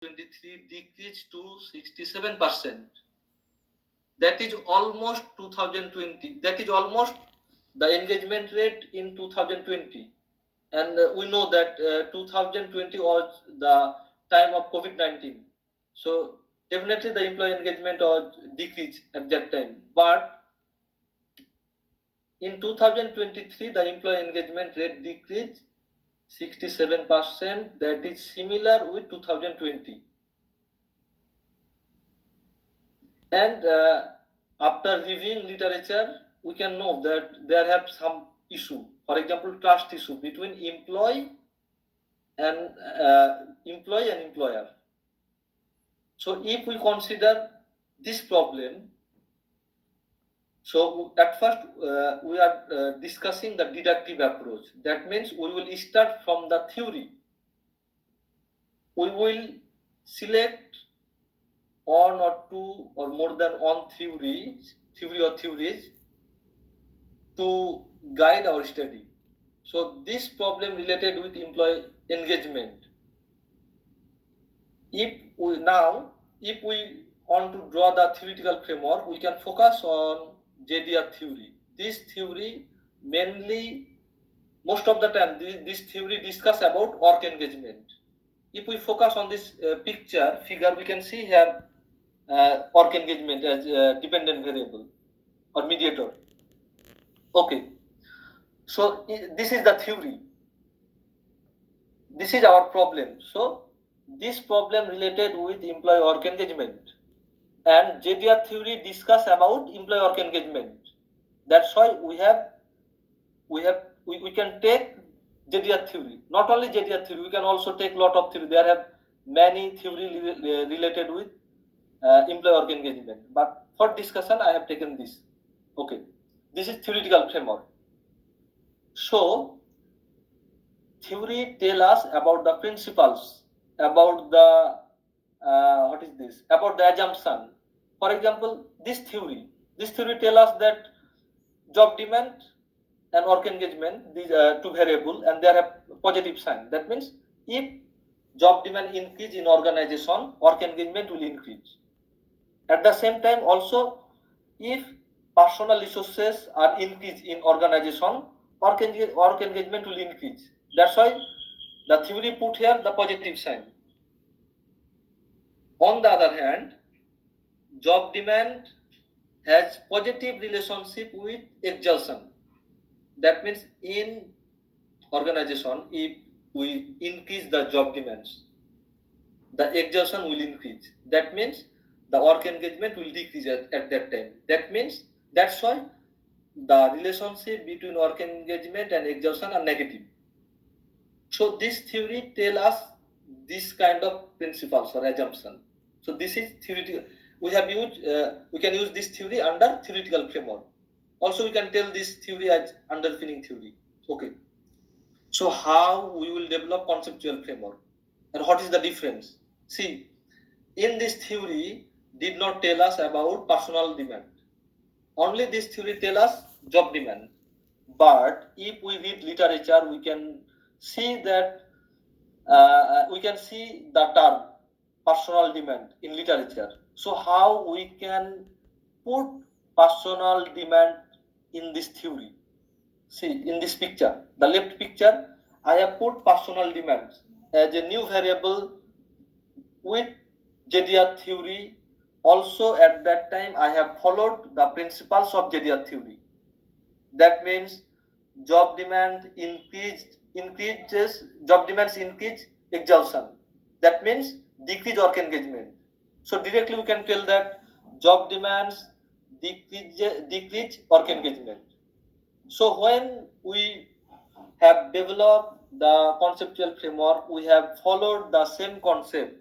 23 decreased to 67%. That is almost 2020. That is almost the engagement rate in 2020. And we know that 2020 was the time of COVID-19. So definitely the employee engagement was decreased at that time. But in 2023, the employee engagement rate decreased 67%. That is similar with 2020. And after reviewing literature, we can know that there have some issue. For example, trust issue between employee and employer. So if we consider this problem, so at first we are discussing the deductive approach. That means we will start from the theory. We will select one or two or more than one theory or theories to guide our study. So this problem related with employee engagement. If we want to draw the theoretical framework, we can focus on JDR theory. This theory mainly, most of the time, this theory discuss about work engagement. If we focus on this figure, we can see here work engagement as dependent variable or mediator. Okay, so this is the theory. This is our problem. So this problem related with employee work engagement, and JDR theory discuss about employee work engagement. That's why we can take JDR theory. Not only JDR theory, we can also take lot of theory. There have many theory related with employee work engagement. But for discussion, I have taken this. Okay, this is theoretical framework. So theory tell us about the principles, about the about the assumption. For example, this theory tell us that job demand and work engagement, these are two variable, and they have positive sign. That means if job demand increase in organization, work engagement will increase. At the same time, also, if personal resources are increased in organization, work engagement will increase. That's why the theory put here the positive sign. On the other hand, job demand has positive relationship with exhaustion. That means in organization, if we increase the job demands, the exhaustion will increase. That means the work engagement will decrease at that time. That's why the relationship between work engagement and exhaustion are negative. So this theory tell us this kind of principles or assumption. So this is theoretical. We can use this theory under theoretical framework. Also, we can tell this theory as underpinning theory. Okay. So how we will develop conceptual framework, and what is the difference? See, in this theory did not tell us about personal demand. Only this theory tell us job demand. But if we read literature, we can see that we can see the term personal demand in literature. So how we can put personal demand in this theory? See, in this picture, the left picture, I have put personal demand as a new variable with JDR theory. Also at that time, I have followed the principles of JDR theory. That means job demand increases, job demands increase exhaustion. That means decrease work engagement. So directly we can tell that job demands decrease work engagement. So when we have developed the conceptual framework, we have followed the same concept.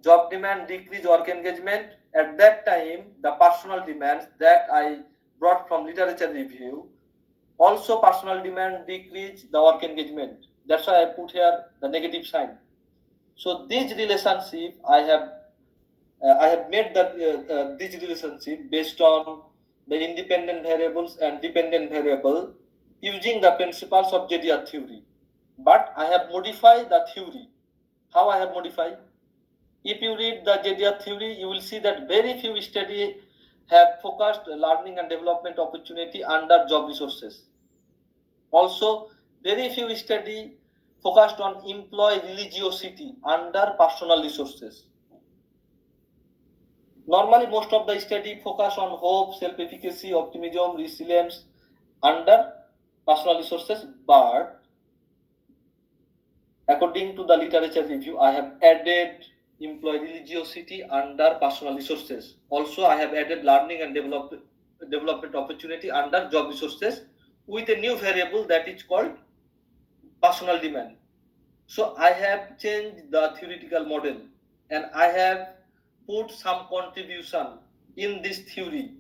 Job demand decrease work engagement. At that time, the personal demands that I brought from literature review, also personal demand decrease the work engagement. That's why I put here the negative sign. So this relationship I have made this relationship based on the independent variables and dependent variable using the principles of JDR theory. But I have modified the theory. How I have modified? if you read the JDR theory, you will see that very few studies have focused learning and development opportunity under job resources. Also, very few studies focused on employee religiosity under personal resources. Normally, most of the study focus on hope, self-efficacy, optimism, resilience under personal resources, but according to the literature review, I have added employee religiosity under personal resources. Also, I have added learning and development opportunity under job resources with a new variable that is called personal demand. So I have changed the theoretical model and I have put some contribution in this theory.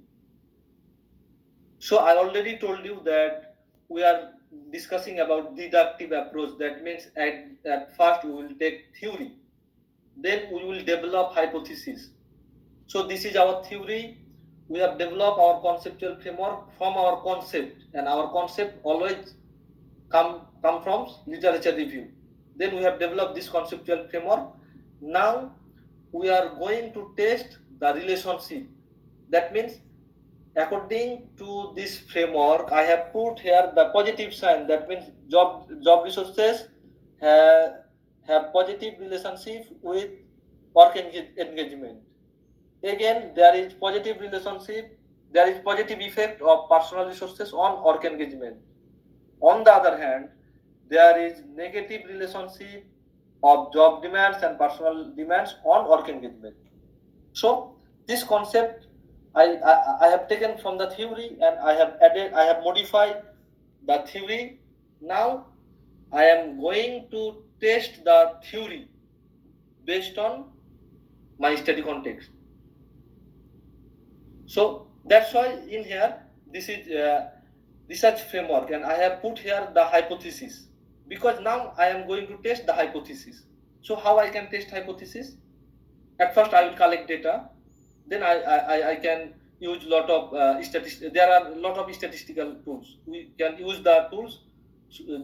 So I already told you that we are discussing about deductive approach. That means at first we will take theory, then we will develop hypothesis. So this is our theory. We have developed our conceptual framework from our concept, and our concept always come from literature review. Then we have developed this conceptual framework. Now we are going to test the relationship. That means according to this framework, I have put here the positive sign. That means job resources have positive relationship with work engagement. Again, there is positive relationship. There is positive effect of personal resources on work engagement. On the other hand, there is negative relationship of job demands and personal demands on work engagement. So this concept I have taken from the theory and I have modified the theory. Now I am going to test the theory based on my study context. So that's why in here this is research framework and I have put here the hypothesis, because now I am going to test the hypothesis. So how I can test hypothesis? At first I will collect data, then I can use lot of there are a lot of statistical tools. We can use the tools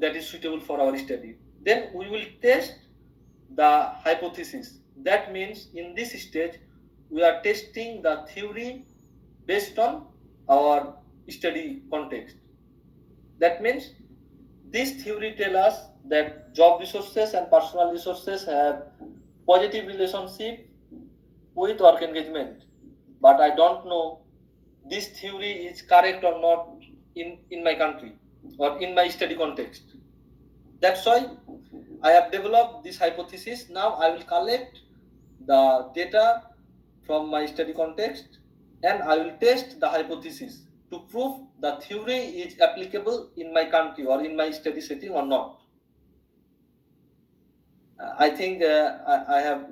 that is suitable for our study. Then we will test the hypothesis. That means in this stage we are testing the theory based on our study context. That means this theory tells us that job resources and personal resources have positive relationship with work engagement, but I don't know this theory is correct or not in my country or in my study context. That's why I have developed this hypothesis. Now I will collect the data from my study context and I will test the hypothesis to prove the theory is applicable in my country or in my study setting or not. I think I have